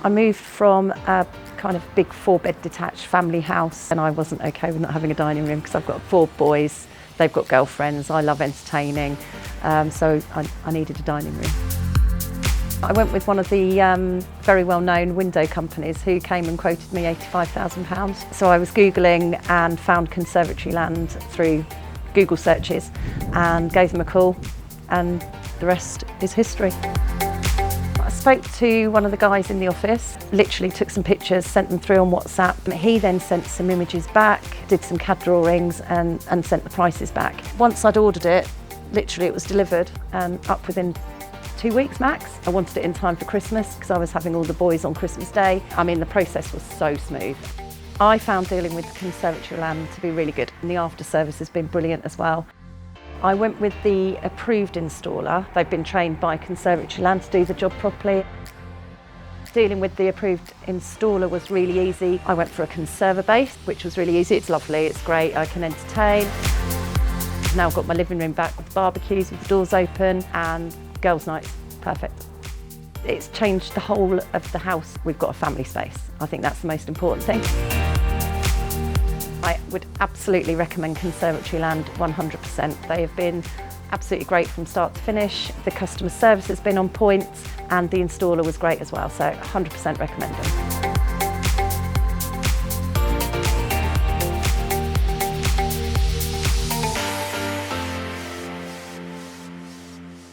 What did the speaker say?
I moved from a kind of big 4-bed detached family house, and I wasn't okay with not having a dining room because I've got 4 boys, they've got girlfriends, I love entertaining, so I needed a dining room. I went with one of the very well-known window companies who came and quoted me £85,000. So I was Googling and found Conservatory land through Google searches and gave them a call, and the rest is history. I spoke to one of the guys in the office, literally took some pictures, sent them through on WhatsApp. He then sent some images back, did some CAD drawings and sent the prices back. Once I'd ordered it, literally it was delivered up within 2 weeks max. I wanted it in time for Christmas because I was having all the boys on Christmas Day. I mean, the process was so smooth. I found dealing with Conservatory land to be really good, and the after service has been brilliant as well. I went with the approved installer. They've been trained by Conservatory land to do the job properly. Dealing with the approved installer was really easy. I went for a conserva base, which was really easy. It's lovely, it's great, I can entertain. Now I've got my living room back with barbecues with the doors open, and girls' nights, perfect. It's changed the whole of the house. We've got a family space. I think that's the most important thing. I would absolutely recommend Conservatory land 100%. They have been absolutely great from start to finish. The customer service has been on point, and the installer was great as well, so 100% recommend them.